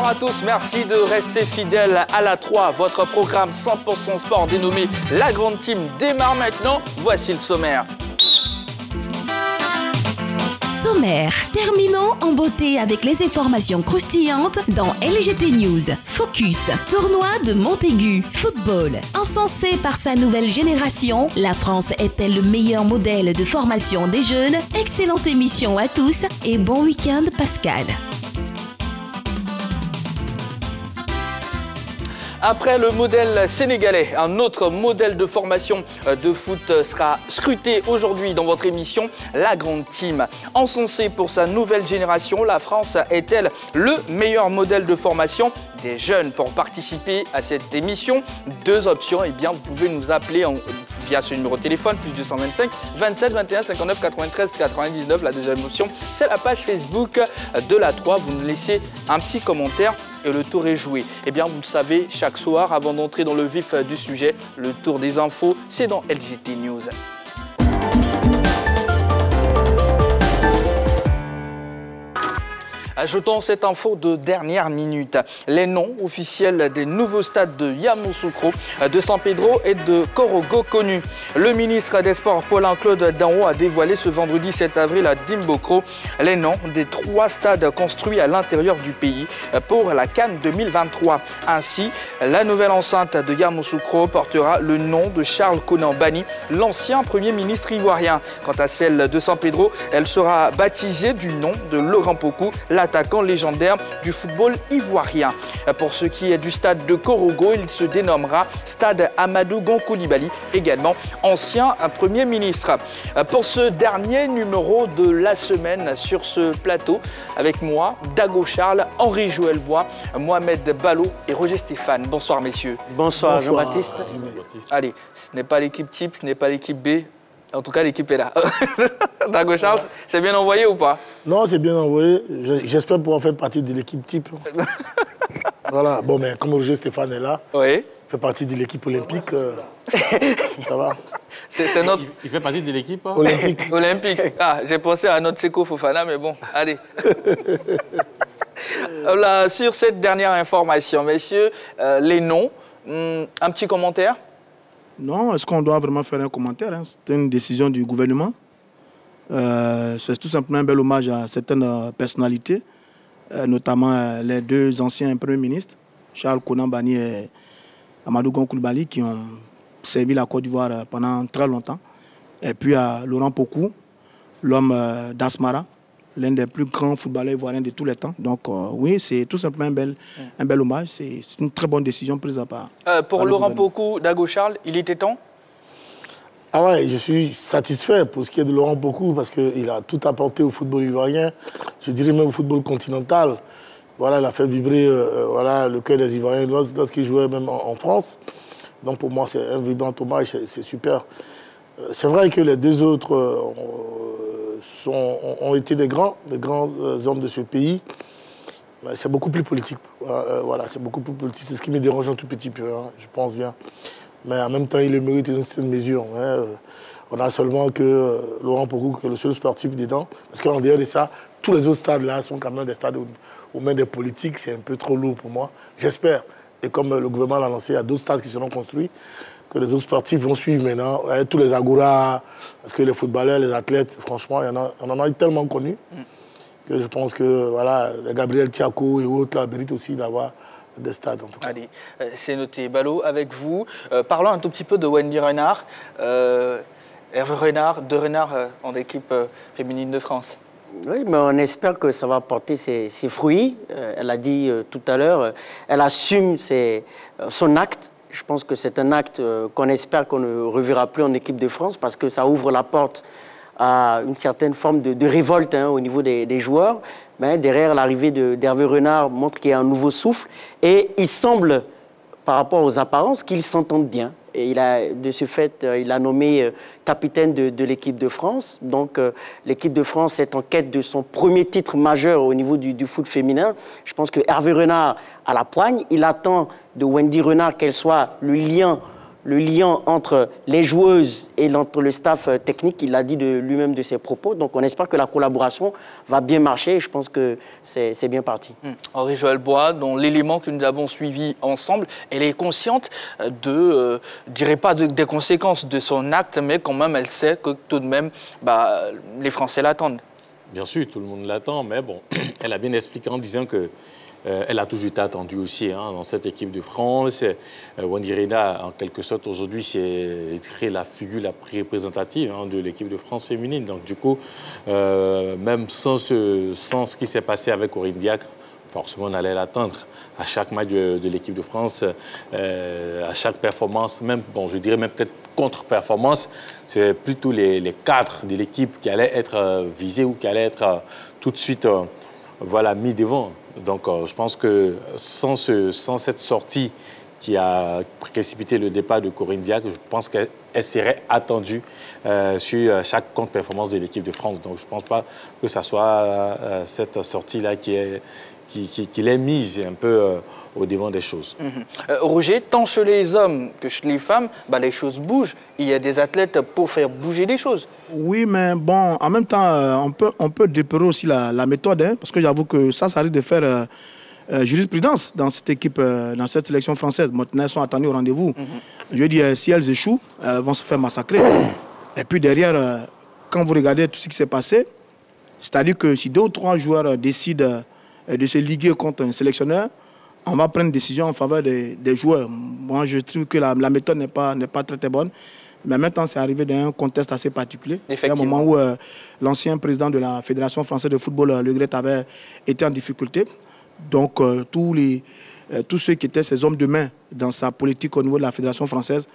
Bonsoir à tous, merci de rester fidèles à la 3. Votre programme 100% sport dénommé La Grande Team démarre maintenant. Voici le sommaire. Sommaire. Terminons en beauté avec les informations croustillantes dans LGT News. Focus. Tournoi de Montaigu. Football. Encensé par sa nouvelle génération, la France est-elle le meilleur modèle de formation des jeunes? Excellente émission à tous et bon week-end Pascal. Après le modèle sénégalais, un autre modèle de formation de foot sera scruté aujourd'hui dans votre émission La Grande Team. Encensée pour sa nouvelle génération, la France est-elle le meilleur modèle de formation des jeunes? Pour participer à cette émission, deux options. Eh bien, vous pouvez nous appeler via ce numéro de téléphone, plus 225 27 21 59 93 99. La deuxième option, c'est la page Facebook de la 3. Vous nous laissez un petit commentaire et le tour est joué. Eh bien, vous le savez, chaque soir, avant d'entrer dans le vif du sujet, le tour des infos, c'est dans LGT News. Ajoutons cette info de dernière minute. Les noms officiels des nouveaux stades de Yamoussoukro, de San Pedro et de Korogo connus. Le ministre des Sports, Paulin-Claude Danho, a dévoilé ce vendredi 7 avril à Dimbokro les noms des 3 stades construits à l'intérieur du pays pour la CAN 2023. Ainsi, la nouvelle enceinte de Yamoussoukro portera le nom de Charles Konan Banny, l'ancien Premier ministre ivoirien. Quant à celle de San Pedro, elle sera baptisée du nom de Laurent Pokou, l'attaquant légendaire du football ivoirien. Pour ce qui est du stade de Korogo, il se dénommera Stade Amadou Gon Coulibaly, également ancien Premier ministre. Pour ce dernier numéro de la semaine sur ce plateau, avec moi, Dago Charles, Henri-Joël Bois, Mohamed Ballot et Roger Stéphane. Bonsoir messieurs. Bonsoir Jean-Baptiste. Allez, ce n'est pas l'équipe type, ce n'est pas l'équipe B. En tout cas, l'équipe est là. Dago Charles, c'est bien envoyé ou pas? Non, c'est bien envoyé. J'espère pouvoir faire partie de l'équipe type. Voilà. Bon, mais comme Roger Stéphane est là, oui. Il fait partie de l'équipe olympique. Ça va. C'est notre... Il fait partie de l'équipe olympique. Olympique. Ah, j'ai pensé à notre Seko Fofana, mais bon, allez. Là, sur cette dernière information, messieurs, les noms, un petit commentaire? Non, est-ce qu'on doit vraiment faire un commentaire? C'est une décision du gouvernement. C'est tout simplement un bel hommage à certaines personnalités, notamment les 2 anciens premiers ministres, Charles Konan Banny et Amadou Gon Coulibaly, qui ont servi la Côte d'Ivoire pendant très longtemps. Et puis à Laurent Pokou, l'homme d'Asmara, l'un des plus grands footballeurs ivoiriens de tous les temps. Donc oui, c'est tout simplement un bel hommage. C'est une très bonne décision prise à part. Pour Laurent Pokou, Dago Charles, il était temps? Ah ouais, je suis satisfait pour ce qui est de Laurent Pokou parce qu'il a tout apporté au football ivoirien, je dirais même au football continental. Voilà, il a fait vibrer voilà, le cœur des Ivoiriens lorsqu'il jouait même en France. Donc pour moi, c'est un vibrant hommage, c'est super. C'est vrai que les 2 autres ont été des grands hommes de ce pays. C'est beaucoup plus politique. Voilà, c'est beaucoup plus politique. C'est ce qui me dérange un tout petit peu, hein, je pense bien. Mais en même temps, il le mérite dans une certaine mesure. Hein. On a seulement que Laurent Pokou, qui est le seul sportif dedans. Parce qu'en dehors de ça, tous les autres stades-là sont quand même des stades aux mains des politiques. C'est un peu trop lourd pour moi. J'espère. Et comme le gouvernement l'a annoncé, il y a d'autres stades qui seront construits, que les autres sportifs vont suivre maintenant. Tous les agoras, parce que les footballeurs, les athlètes, franchement, on en a tellement connus que je pense que voilà, Gabriel Tiako et autres là, méritent aussi d'avoir des stades en tout cas. Allez, c'est noté. Ballot, avec vous. Parlons un tout petit peu de Wendy Renard. Hervé Renard, 2 Renards en équipe féminine de France. Oui, mais on espère que ça va porter ses fruits. Elle a dit tout à l'heure, elle assume son acte. Je pense que c'est un acte qu'on espère qu'on ne reverra plus en équipe de France parce que ça ouvre la porte à une certaine forme de révolte au niveau des joueurs. Mais derrière l'arrivée d'Hervé Renard montre qu'il y a un nouveau souffle et il semble, par rapport aux apparences, qu'ils s'entendent bien. Et de ce fait, il a nommé capitaine de l'équipe de France. Donc, l'équipe de France est en quête de son premier titre majeur au niveau du foot féminin. Je pense que Hervé Renard a la poigne. Il attend de Wendy Renard qu'elle soit le lien le lien entre les joueuses et entre le staff technique. Il l'a dit lui-même de ses propos. Donc on espère que la collaboration va bien marcher. Je pense que c'est bien parti. Henri-Joël Bois, dont l'élément que nous avons suivi ensemble, elle est consciente je dirais pas des conséquences de son acte, mais quand même elle sait que tout de même les Français l'attendent. Bien sûr, tout le monde l'attend, mais bon, elle a bien expliqué en disant que elle a toujours été attendue aussi dans cette équipe de France. Wendy Renard, en quelque sorte, aujourd'hui, c'est la figure la plus représentative de l'équipe de France féminine. Donc, du coup, même sans ce qui s'est passé avec Corinne Diacre, forcément, on allait l'attendre à chaque match de l'équipe de France, à chaque performance, même, bon, je dirais même peut-être contre-performance, c'est plutôt les cadres de l'équipe qui allaient être visés ou qui allaient être tout de suite mis devant. Donc, je pense que sans cette sortie qui a précipité le départ de Corinne Diacre, je pense qu'elle serait attendue sur chaque contre-performance de l'équipe de France. Donc, je ne pense pas que ce soit cette sortie-là qui l'ait mise un peu au devant des choses. Roger, tant chez les hommes que chez les femmes, les choses bougent. Il y a des athlètes pour faire bouger les choses. Oui, mais bon, en même temps, on peut déplorer aussi la méthode, parce que j'avoue que ça risque de faire jurisprudence dans cette équipe, dans cette sélection française. Maintenant, elles sont attendues au rendez-vous. Je veux dire, si elles échouent, elles vont se faire massacrer. Et puis derrière, quand vous regardez tout ce qui s'est passé, c'est-à-dire que si 2 ou 3 joueurs décident de se liguer contre un sélectionneur, on va prendre une décision en faveur des joueurs. Moi, je trouve que la méthode n'est pas très, très bonne. Mais maintenant, c'est arrivé dans un contexte assez particulier. Il y a un moment où l'ancien président de la Fédération française de football, Le Gret, avait été en difficulté. Donc, tous ceux qui étaient ses hommes de main dans sa politique au niveau de la Fédération française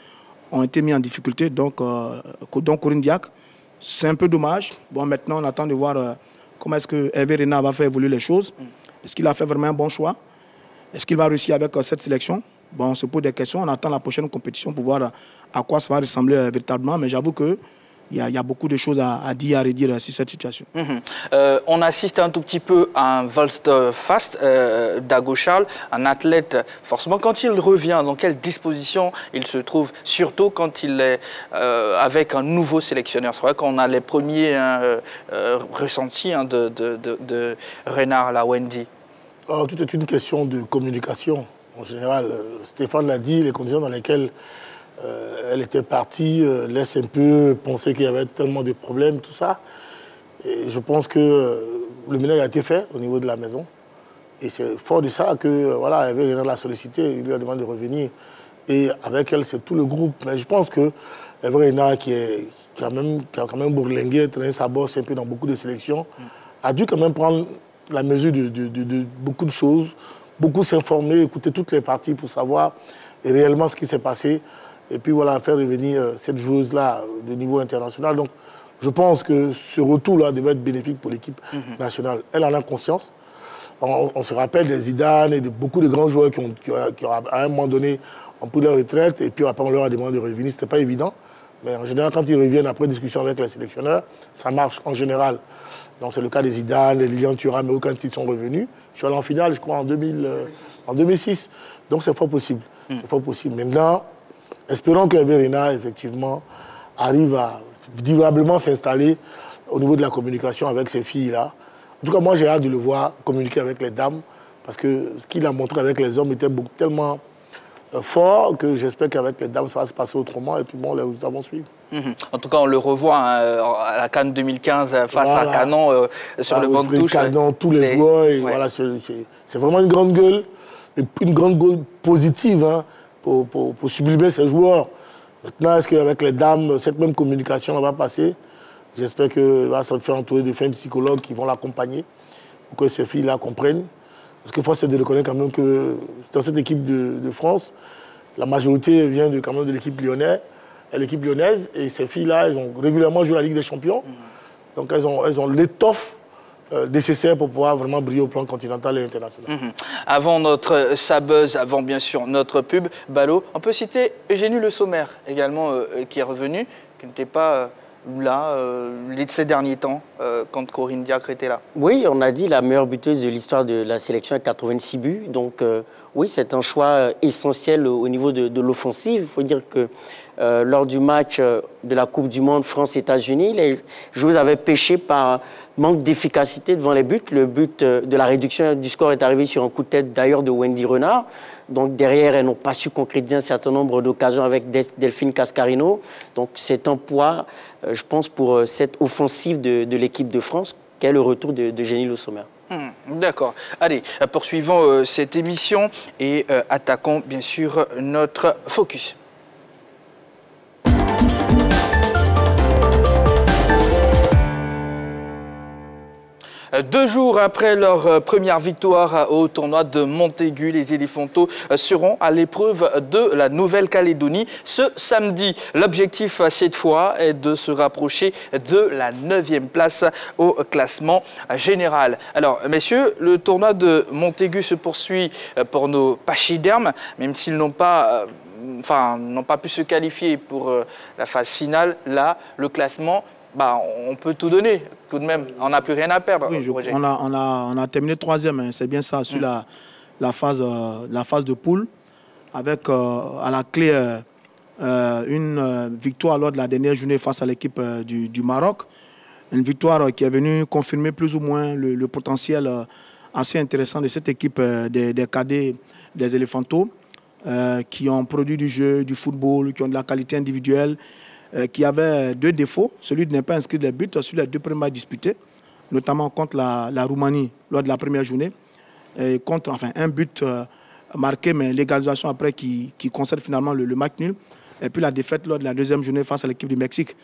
ont été mis en difficulté. Donc Corinne Diacre, c'est un peu dommage. Bon, maintenant, on attend de voir comment est-ce que Hervé Renard va faire évoluer les choses. Est-ce qu'il a fait vraiment un bon choix? Est-ce qu'il va réussir avec cette sélection? Bon, on se pose des questions. On attend la prochaine compétition pour voir à quoi ça va ressembler véritablement. Mais j'avoue qu'il y a beaucoup de choses à dire et à redire sur cette situation. On assiste un tout petit peu à un volte-face d'Ago Charles, un athlète, forcément, quand il revient, dans quelle disposition il se trouve, surtout quand il est avec un nouveau sélectionneur. C'est vrai qu'on a les premiers ressentis de Renard, la Wendy. Tout est une question de communication. En général, Stéphane l'a dit, les conditions dans lesquelles elle était partie laissent un peu penser qu'il y avait tellement de problèmes, tout ça. Et je pense que le ménage a été fait au niveau de la maison. Et c'est fort de ça que, voilà, Hervé Renard l'a sollicité, il lui a demandé de revenir. Et avec elle, c'est tout le groupe. Mais je pense que Hervé Renard, qui a quand même bourlingué, traîné sa bosse un peu dans beaucoup de sélections, a dû quand même prendre la mesure de beaucoup de choses, beaucoup s'informer, écouter toutes les parties pour savoir réellement ce qui s'est passé. Et puis voilà, faire revenir cette joueuse-là de niveau international. Donc je pense que ce retour-là devait être bénéfique pour l'équipe nationale. Elle en a conscience. On se rappelle des Zidane et de beaucoup de grands joueurs qui à un moment donné, ont pris leur retraite et puis après on leur a demandé de revenir. Ce n'était pas évident. Mais en général, quand ils reviennent après discussion avec les sélectionneurs, ça marche en général. Donc c'est le cas des Zidane, des Lilian Thuram, mais quand ils sont revenus. Je suis allé en finale, je crois, en 2006. Donc c'est fort possible. C'est fort possible. Maintenant, espérons qu'Hervé Renard, effectivement, arrive à durablement s'installer au niveau de la communication avec ces filles-là. En tout cas, moi, j'ai hâte de le voir communiquer avec les dames, parce que ce qu'il a montré avec les hommes était tellement fort que j'espère qu'avec les dames, ça va se passer autrement. Et puis bon, les résultats vont suivre. En tout cas, on le revoit à la CAN 2015 face à Canon sur le banc de touche. Canon, tous les joueurs. Et voilà, c'est vraiment une grande gueule positive pour sublimer ces joueurs. Maintenant, est-ce qu'avec les dames, cette même communication va passer? J'espère qu'elle va se faire entourer de femmes psychologues qui vont l'accompagner pour que ces filles-là comprennent. Parce qu'il faut se reconnaître quand même que dans cette équipe de France, la majorité vient quand même de l'équipe lyonnaise. Et ces filles-là, elles ont régulièrement joué la Ligue des Champions. Donc elles ont l'étoffe nécessaire pour pouvoir vraiment briller au plan continental et international. Avant notre sabeuse, avant bien sûr notre pub, Ballot, on peut citer Eugénie Le Sommer également qui est revenu, qui n'était pas là, ces derniers temps, quand Corinne Diacre était là? Oui, on a dit la meilleure buteuse de l'histoire de la sélection à 86 buts. Donc oui, c'est un choix essentiel au niveau de l'offensive. Il faut dire que lors du match de la Coupe du Monde France-États-Unis, les joueuses avaient pêché par manque d'efficacité devant les buts. Le but de la réduction du score est arrivé sur un coup de tête d'ailleurs de Wendy Renard. Donc derrière, elles n'ont pas su concrétiser un certain nombre d'occasions avec Delphine Cascarino. Donc c'est un poids, je pense, pour cette offensive de l'équipe de France, qu'est le retour de Jenny Le Sommer. D'accord. Allez, poursuivons cette émission et attaquons bien sûr notre focus. 2 jours après leur première victoire au tournoi de Montaigu, les Éléphantaux seront à l'épreuve de la Nouvelle-Calédonie ce samedi. L'objectif cette fois est de se rapprocher de la 9e place au classement général. Alors messieurs, le tournoi de Montaigu se poursuit pour nos pachydermes, même s'ils n'ont pas... n'ont pas pu se qualifier pour la phase finale. Là, le classement, on peut tout donner tout de même. On n'a plus rien à perdre. Oui, on a terminé 3e, hein, c'est bien ça, sur la phase de poule, avec à la clé une victoire lors de la dernière journée face à l'équipe du Maroc. Une victoire qui est venue confirmer plus ou moins le potentiel assez intéressant de cette équipe des cadets des Éléphantaux, qui ont produit du jeu, du football, qui ont de la qualité individuelle, qui avait 2 défauts. Celui de ne pas inscrire les buts sur les 2 premiers matchs disputés, notamment contre la Roumanie lors de la première journée, et contre un but marqué, mais l'égalisation après qui concerne finalement le match nul, et puis la défaite lors de la 2e journée face à l'équipe du Mexique.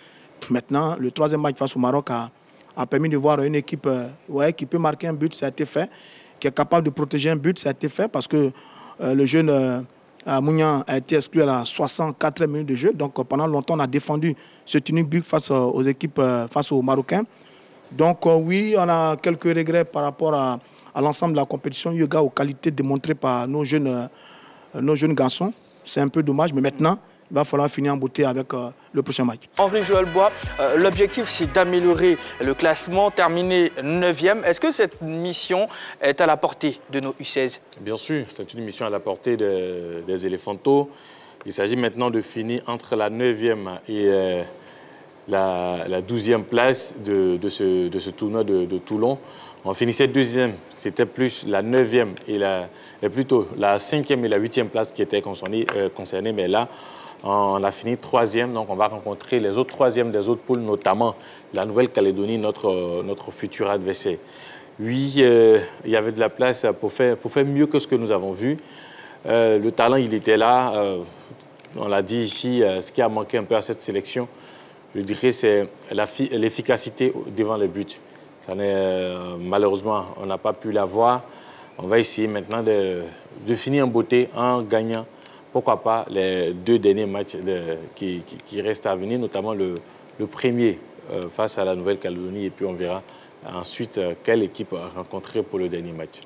Maintenant, le 3e match face au Maroc a permis de voir une équipe qui peut marquer un but, ça a été fait, qui est capable de protéger un but, ça a été fait, parce que le jeune... Mounian a été exclu à la 64e minute de jeu. Donc pendant longtemps, on a défendu ce unique but face aux équipes, face aux Marocains. Donc oui, on a quelques regrets par rapport à l'ensemble de la compétition, eu égard aux qualités démontrées par nos jeunes garçons. C'est un peu dommage, mais maintenant, il va falloir finir en beauté avec le prochain match. Henri-Joël Bois, l'objectif c'est d'améliorer le classement, terminer 9e. Est-ce que cette mission est à la portée de nos U16? Bien sûr, c'est une mission à la portée des Éléphantaux. Il s'agit maintenant de finir entre la 9e et la 12e place de ce tournoi de Toulon. On finissait 2e, c'était plus la 9e et plutôt la 5e et la 8e place qui étaient concernées, mais là, on a fini 3e, donc on va rencontrer les autres 3e des autres poules, notamment la Nouvelle-Calédonie, notre futur adversaire. Oui, il y avait de la place pour faire mieux que ce que nous avons vu. Le talent, il était là. On l'a dit ici, ce qui a manqué un peu à cette sélection, je dirais, c'est l'efficacité devant les buts. Malheureusement, on n'a pas pu l'avoir. On va essayer maintenant de finir en beauté en gagnant, pourquoi pas, les 2 derniers matchs qui restent à venir, notamment le premier face à la Nouvelle-Calédonie, et puis on verra ensuite quelle équipe rencontrer pour le dernier match.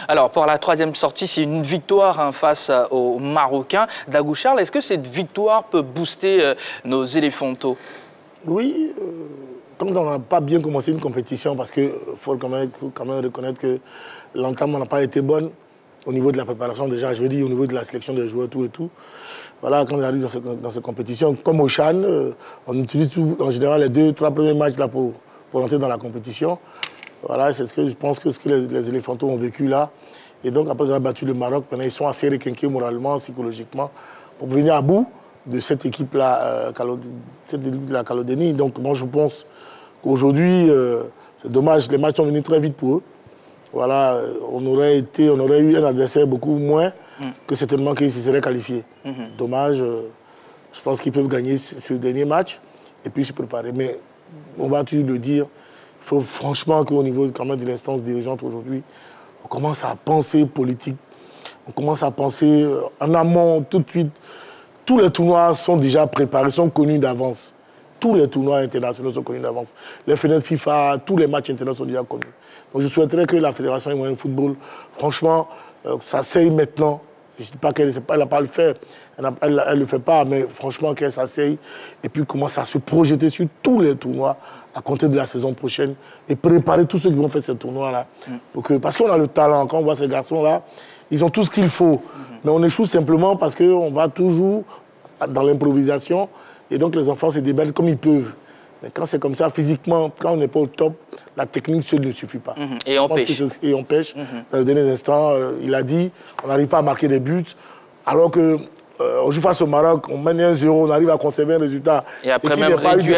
Alors, pour la 3e sortie, c'est une victoire face aux Marocains. Dagou Charles, est-ce que cette victoire peut booster nos Éléphantaux? Oui, comme on n'a pas bien commencé une compétition, parce qu'il faut quand même reconnaître que l'entame n'a pas été bonne au niveau de la préparation, déjà, je veux dire, au niveau de la sélection des joueurs, tout et tout. Voilà, quand on arrive dans cette compétition, comme au Chan, on utilise en général les 2-3 premiers matchs là, pour entrer dans la compétition. Voilà, c'est ce que je pense que les Éléphantaux ont vécu là. Et donc, après avoir battu le Maroc, maintenant, ils sont assez requinqués moralement, psychologiquement, pour venir à bout de cette équipe-là, de la Calédonie. Donc, moi, je pense qu'aujourd'hui, c'est dommage, les matchs sont venus très vite pour eux. Voilà, on aurait eu un adversaire beaucoup moins que certainement qu'ils se seraient qualifiés. Dommage, je pense qu'ils peuvent gagner ce dernier match et puis se préparer. Mais on va toujours le dire, il faut franchement qu'au niveau quand même de l'instance dirigeante aujourd'hui, on commence à penser politique, on commence à penser en amont tout de suite. Tous les tournois sont déjà préparés, sont connus d'avance. Tous les tournois internationaux sont connus d'avance. Les fenêtres FIFA, tous les matchs internationaux sont déjà connus. Donc je souhaiterais que la Fédération ivoirienne de football, franchement, s'asseye maintenant. Je ne dis pas qu'elle ne sait pas, elle n'a pas à le faire. Elle ne le fait pas, mais franchement, qu'elle s'asseye et puis commence à se projeter sur tous les tournois à compter de la saison prochaine et préparer tous ceux qui vont faire ces tournois-là. Parce qu'on a le talent. Quand on voit ces garçons-là, ils ont tout ce qu'il faut. Mais on échoue simplement parce qu'on va toujours dans l'improvisation et donc les enfants se débrouillent comme ils peuvent. Mais quand c'est comme ça, physiquement, quand on n'est pas au top, la technique seule ne suffit pas. Et on pêche. Et on pêche. Dans les derniers instants, il a dit, on n'arrive pas à marquer des buts, alors que on joue face au Maroc, on mène 1-0, on arrive à conserver un résultat. Et après même réduit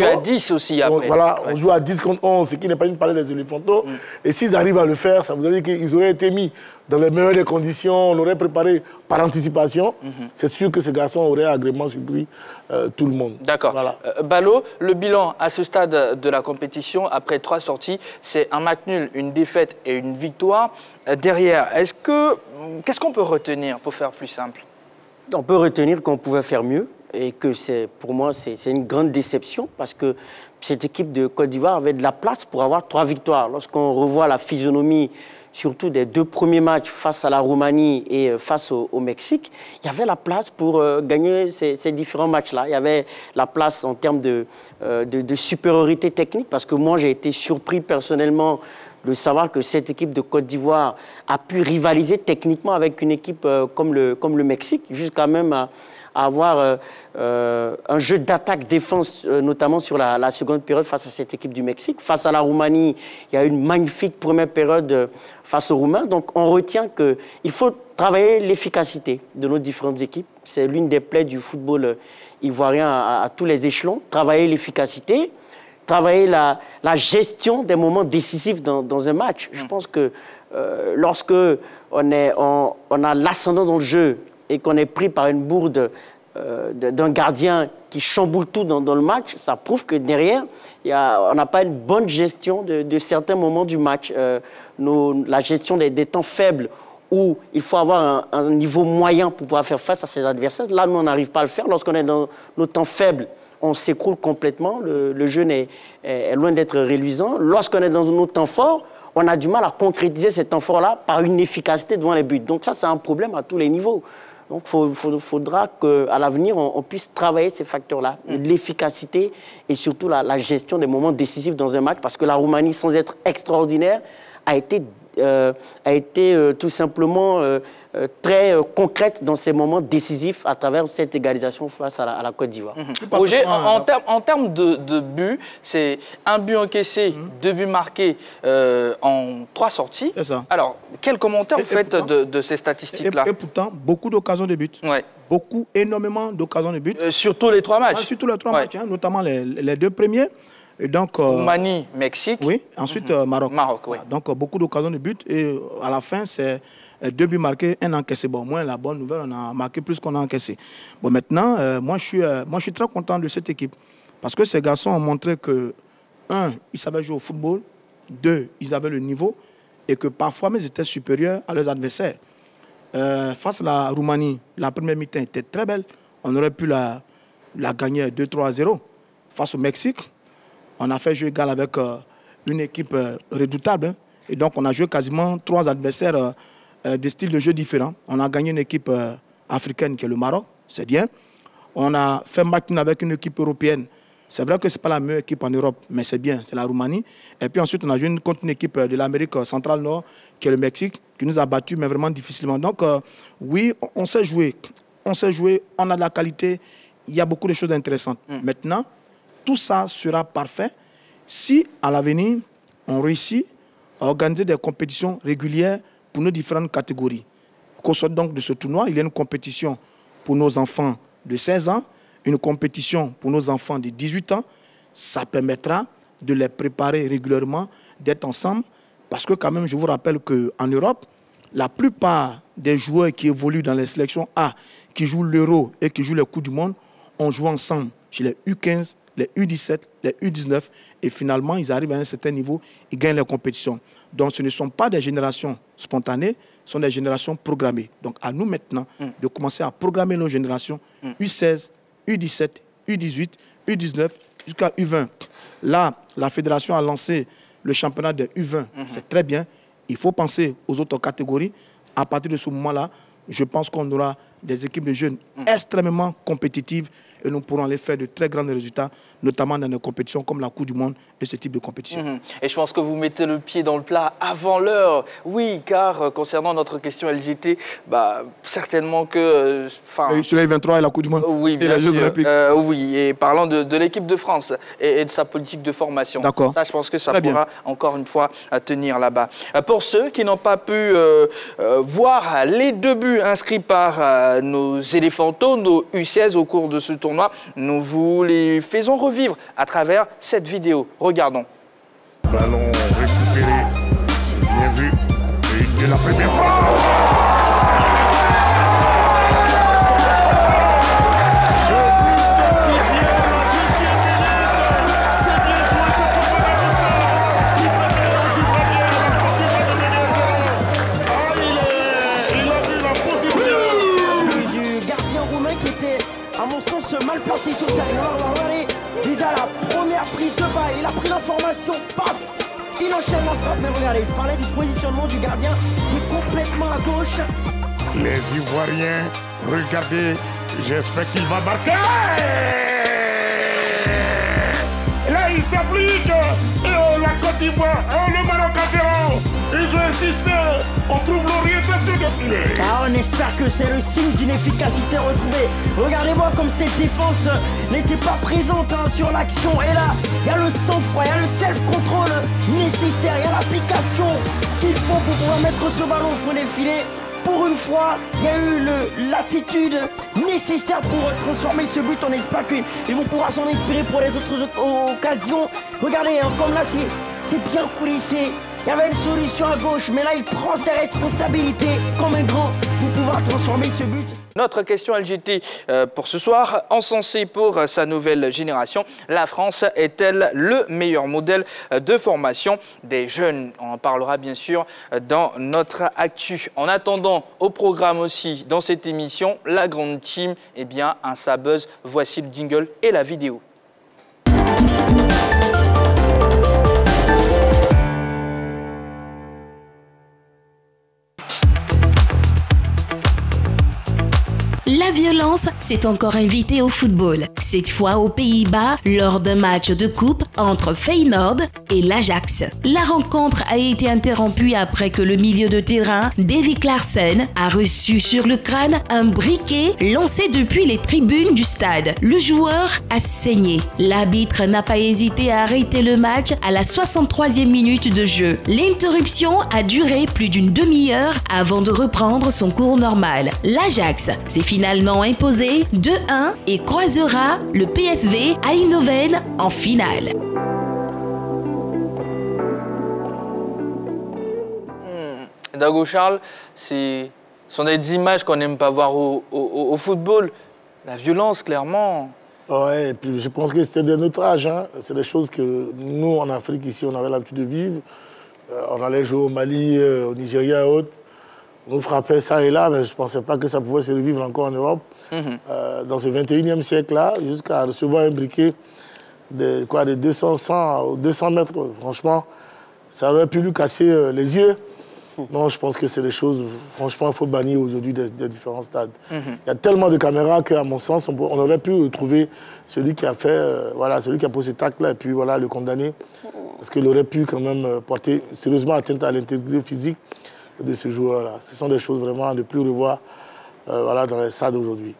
à 10 aussi après. Donc, voilà, on joue à 10 contre 11, ce qui n'est pas une palette des éléphantaux. Et s'ils arrivent à le faire, ça voudrait dire qu'ils auraient été mis dans les meilleures des conditions, on aurait préparé par anticipation. C'est sûr que ces garçons auraient agréablement surpris tout le monde. D'accord. Voilà. Balo, le bilan à ce stade de la compétition, après 3 sorties, c'est un match nul, une défaite et une victoire. Derrière, qu'est-ce qu'on peut retenir pour faire plus simple? On peut retenir qu'on pouvait faire mieux et que pour moi, c'est une grande déception parce que cette équipe de Côte d'Ivoire avait de la place pour avoir 3 victoires. Lorsqu'on revoit la physionomie, surtout des 2 premiers matchs face à la Roumanie et face au Mexique, il y avait la place pour gagner ces différents matchs-là. Il y avait la place en termes de supériorité technique parce que moi, j'ai été surpris personnellement de savoir que cette équipe de Côte d'Ivoire a pu rivaliser techniquement avec une équipe comme le Mexique, jusqu'à même à avoir un jeu d'attaque-défense, notamment sur la seconde période face à cette équipe du Mexique. Face à la Roumanie, il y a eu une magnifique première période face aux Roumains. Donc on retient qu'il faut travailler l'efficacité de nos différentes équipes. C'est l'une des plaies du football ivoirien à tous les échelons. Travailler l'efficacité, travailler la gestion des moments décisifs dans un match. Je pense que lorsque on a l'ascendant dans le jeu et qu'on est pris par une bourde d'un gardien qui chamboule tout dans le match, ça prouve que derrière, on n'a pas une bonne gestion de certains moments du match. La gestion des temps faibles où il faut avoir un niveau moyen pour pouvoir faire face à ses adversaires. Là, nous, on n'arrive pas à le faire. Lorsqu'on est dans nos temps faibles, on s'écroule complètement. Le jeu est loin d'être reluisant. Lorsqu'on est dans nos temps forts, on a du mal à concrétiser ces temps forts-là par une efficacité devant les buts. Donc ça, c'est un problème à tous les niveaux. Donc il faudra qu'à l'avenir, on puisse travailler ces facteurs-là, l'efficacité et surtout la gestion des moments décisifs dans un match, parce que la Roumanie, sans être extraordinaire, a été tout simplement très concrète dans ces moments décisifs à travers cette égalisation face à la Côte d'Ivoire. Roger, en termes de buts, c'est un but encaissé, 2 buts marqués en 3 sorties. C'est ça. Alors, quel commentaire vous faites de ces statistiques-là? Et pourtant, beaucoup d'occasions de but. Ouais. Énormément d'occasions de but. Sur tous les 3 matchs? Sur tous les 3 matchs, notamment les 2 premiers. Et donc, Roumanie, Mexique. Oui, ensuite Maroc. Maroc, oui. Donc beaucoup d'occasions de but et à la fin, c'est 2 buts marqués, 1 encaissé. Bon, au moins, la bonne nouvelle, on a marqué plus qu'on a encaissé. Bon, maintenant, moi, je suis très content de cette équipe parce que ces garçons ont montré que, 1, ils savaient jouer au football, 2, ils avaient le niveau et que parfois, ils étaient supérieurs à leurs adversaires. Face à la Roumanie, la première mi-temps était très belle. On aurait pu la gagner 2-3-0. Face au Mexique, on a fait jeu égal avec une équipe redoutable. Et donc, on a joué quasiment 3 adversaires de styles de jeu différents. On a gagné une équipe africaine qui est le Maroc, c'est bien. On a fait match avec une équipe européenne. C'est vrai que ce n'est pas la meilleure équipe en Europe, mais c'est bien, c'est la Roumanie. Et puis ensuite, on a joué contre une équipe de l'Amérique centrale nord, qui est le Mexique, qui nous a battus, mais vraiment difficilement. Donc, oui, on sait jouer. On sait jouer, on a de la qualité. Il y a beaucoup de choses intéressantes. Maintenant, tout ça sera parfait si, à l'avenir, on réussit à organiser des compétitions régulières pour nos différentes catégories. Qu'au soit donc de ce tournoi, il y a une compétition pour nos enfants de 16 ans, une compétition pour nos enfants de 18 ans. Ça permettra de les préparer régulièrement, d'être ensemble. Parce que quand même, je vous rappelle qu'en Europe, la plupart des joueurs qui évoluent dans les sélections A, qui jouent l'Euro et qui jouent les Coupes du Monde, ont joué ensemble chez les U15, les U17, les U19, et finalement, ils arrivent à un certain niveau, ils gagnent les compétitions. Donc, ce ne sont pas des générations spontanées, ce sont des générations programmées. Donc, à nous maintenant de commencer à programmer nos générations U16, U17, U18, U19, jusqu'à U20. Là, la fédération a lancé le championnat de U20. C'est très bien. Il faut penser aux autres catégories. À partir de ce moment-là, je pense qu'on aura des équipes de jeunes extrêmement compétitives et nous pourrons aller faire de très grands résultats, notamment dans des compétitions comme la Coupe du Monde et ce type de compétition. Et je pense que vous mettez le pied dans le plat avant l'heure. Oui, car concernant notre question LGT, certainement que... sur les 23 et la Coupe du Monde oui, et les Jeux Olympiques. Oui, et parlant de l'équipe de France et de sa politique de formation. D'accord. Ça, je pense que ça pourra encore une fois tenir là-bas. Pour ceux qui n'ont pas pu voir les 2 buts inscrits par nos éléphantaux, nos U16 au cours de ce tournoi, nous vous les faisons revivre à travers cette vidéo. Regardons. Ballon récupéré, c'est bien vu. Et une de la première frappe. Mal placé sur sa ligne. Regardez, déjà la première prise de balle, il a pris l'information, paf, il enchaîne la frappe. Mais regardez, je parlais du positionnement du gardien qui est complètement à gauche. Les Ivoiriens, regardez, j'espère qu'il va marquer. Là, il s'applique. La Côte d'Ivoire, le Maroc à 0. Et je insiste, on trouve l'orientation de filet. On espère que c'est le signe d'une efficacité retrouvée. Regardez-moi comme cette défense n'était pas présente sur l'action. Et là, il y a le sang-froid, il y a le self-control nécessaire, il y a l'application qu'il faut pour pouvoir mettre ce ballon au fond des filets. Pour une fois, il y a eu l'attitude nécessaire pour transformer ce but. On espère qu'ils vont pouvoir s'en inspirer pour les autres occasions. Regardez, comme là, c'est bien coulissé. Il y avait une solution à gauche, mais là, il prend ses responsabilités comme un grand pour pouvoir transformer ce but. Notre question LGT pour ce soir, encensée pour sa nouvelle génération, la France est-elle le meilleur modèle de formation des jeunes? On en parlera bien sûr dans notre actu. En attendant, au programme aussi, dans cette émission, la grande team, un Sabuzz. Voici le jingle et la vidéo. La violence s'est encore invitée au football, cette fois aux Pays-Bas lors d'un match de coupe entre Feyenoord et l'Ajax. La rencontre a été interrompue après que le milieu de terrain, Davy Klaassen, a reçu sur le crâne un briquet lancé depuis les tribunes du stade. Le joueur a saigné. L'arbitre n'a pas hésité à arrêter le match à la 63e minute de jeu. L'interruption a duré plus d'une demi-heure avant de reprendre son cours normal. L'Ajax s'est finalement imposé 2-1 et croisera le PSV Eindhoven en finale. Dago Charles, ce sont des images qu'on n'aime pas voir au football. La violence, clairement. Ouais, et puis je pense que c'était de notre âge. Hein. C'est des choses que nous, en Afrique, ici, on avait l'habitude de vivre. On allait jouer au Mali, au Nigeria et autres. On nous frappait ça et là, mais je ne pensais pas que ça pouvait se revivre encore en Europe. Dans ce 21e siècle-là, jusqu'à recevoir un briquet de 200, 100 ou 200 mètres. Franchement, ça aurait pu lui casser les yeux. Non, je pense que c'est des choses, franchement, il faut bannir aujourd'hui des différents stades. Il y a tellement de caméras qu'à mon sens, on aurait pu retrouver celui qui a fait, celui qui a posé cet acte-là et puis le condamner. Parce qu'il aurait pu quand même porter sérieusement atteinte à l'intégrité physique de ce joueur-là. Ce sont des choses vraiment à ne plus revoir dans les stades aujourd'hui.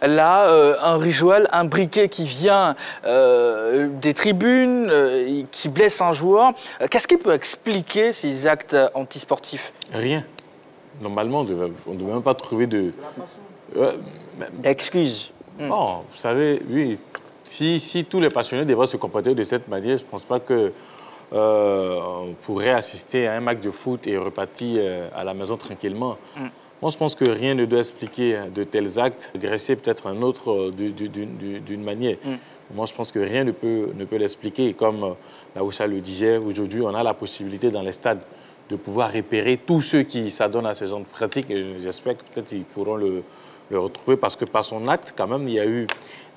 Là, un rituel, un briquet qui vient des tribunes, qui blesse un joueur. Qu'est-ce qui peut expliquer ces actes antisportifs? Rien. Normalement, on ne devait même pas trouver d'excuses. Non, vous savez, oui, si tous les passionnés devaient se comporter de cette manière, je ne pense pas que on pourrait assister à un match de foot et repartir à la maison tranquillement. Moi, je pense que rien ne doit expliquer de tels actes. Agresser peut-être un autre d'une manière. Moi, je pense que rien ne peut l'expliquer. Comme Daoucha le disait, aujourd'hui, on a la possibilité dans les stades de pouvoir repérer tous ceux qui s'adonnent à ce genre de pratiques. Et j'espère que peut-être ils pourront le retrouver parce que par son acte, quand même, il y a eu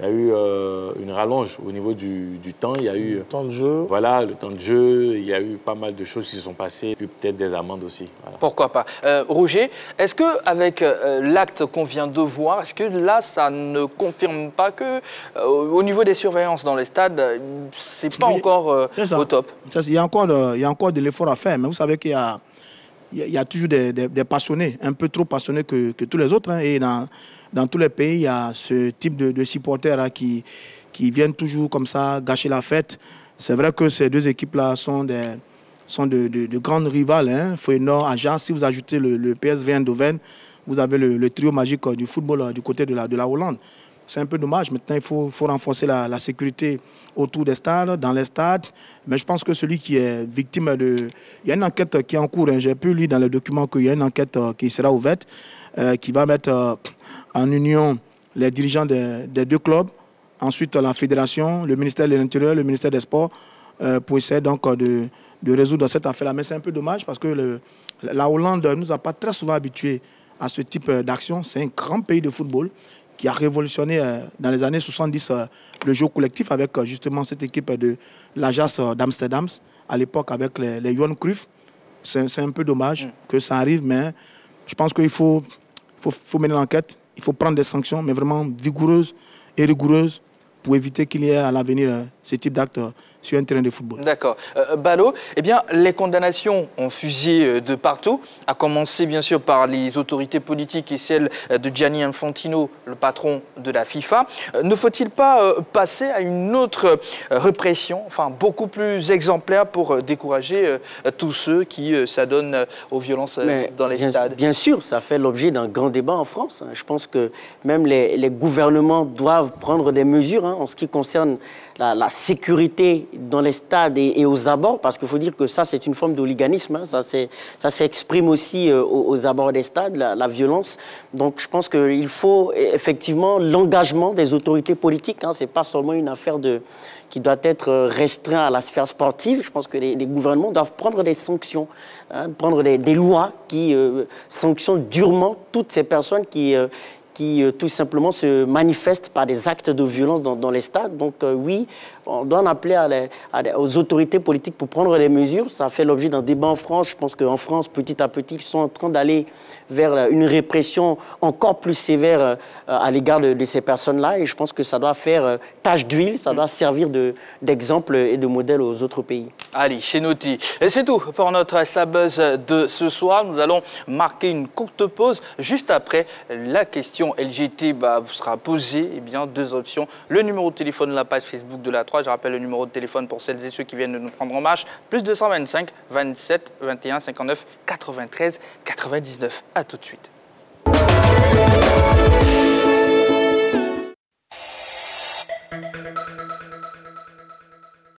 une rallonge au niveau du temps. Il y a eu le temps de jeu. Voilà, le temps de jeu. Il y a eu pas mal de choses qui se sont passées, puis peut-être des amendes aussi. Voilà. Pourquoi pas. Roger, est-ce qu'avec l'acte qu'on vient de voir, est-ce que là, ça ne confirme pas que au niveau des surveillances dans les stades, c'est pas encore au top? Il y a encore de l'effort à faire, mais vous savez qu'il y a toujours des passionnés, un peu trop passionnés que tous les autres. Hein, et dans tous les pays, il y a ce type de supporters là, qui viennent toujours comme ça gâcher la fête. C'est vrai que ces deux équipes-là sont de grandes rivales. Hein. Feyenoord, Ajax, si vous ajoutez le PSV Eindhoven, vous avez le trio magique du football du côté de la Hollande. C'est un peu dommage. Maintenant, il faut renforcer la sécurité autour des stades, dans les stades. Mais je pense que celui qui est victime de... Il y a une enquête qui est en cours. Hein. J'ai pu lire dans le document qu'il y a une enquête qui sera ouverte, qui va mettre en union les dirigeants des deux clubs, ensuite la fédération, le ministère de l'Intérieur, le ministère des Sports, pour essayer donc de résoudre cette affaire-là. Mais c'est un peu dommage parce que la Hollande ne nous a pas très souvent habitués à ce type d'action. C'est un grand pays de football qui a révolutionné dans les années 70 le jeu collectif avec justement cette équipe de l'Ajax d'Amsterdam, à l'époque avec les Johan Cruyff. C'est un peu dommage que ça arrive, mais je pense qu'il faut mener l'enquête, il faut prendre des sanctions, mais vraiment vigoureuses et rigoureuses pour éviter qu'il y ait à l'avenir ce type d'actes sur un terrain de football. D'accord. Balo, eh bien, les condamnations ont fusillé de partout, à commencer bien sûr par les autorités politiques et celles de Gianni Infantino, le patron de la FIFA. Ne faut-il pas passer à une autre répression, enfin beaucoup plus exemplaire pour décourager tous ceux qui s'adonnent aux violences dans les stades? Bien sûr, ça fait l'objet d'un grand débat en France. Je pense que même les gouvernements doivent prendre des mesures en ce qui concerne la sécurité dans les stades et aux abords, parce qu'il faut dire que ça, c'est une forme d'hooliganisme. Ça s'exprime aussi aux abords des stades, la violence. Donc, je pense qu'il faut effectivement l'engagement des autorités politiques. Ce n'est pas seulement une affaire qui doit être restreinte à la sphère sportive. Je pense que les gouvernements doivent prendre des sanctions, prendre des lois qui sanctionnent durement toutes ces personnes qui tout simplement se manifestent par des actes de violence dans les stades. Donc oui, on doit en appeler aux autorités politiques pour prendre des mesures. Ça fait l'objet d'un débat en France. Je pense qu'en France, petit à petit, ils sont en train d'aller vers une répression encore plus sévère à l'égard de ces personnes-là. Et je pense que ça doit faire tache d'huile, ça doit servir d'exemple et de modèle aux autres pays. Allez, c'est noté. Et c'est tout pour notre Sabuzz de ce soir. Nous allons marquer une courte pause. Juste après, la question LGT vous sera posée. Eh bien, deux options. Le numéro de téléphone de la page Facebook de la 3. Je rappelle le numéro de téléphone pour celles et ceux qui viennent de nous prendre en marche. Plus 225 27 21 59 93 99. À tout de suite.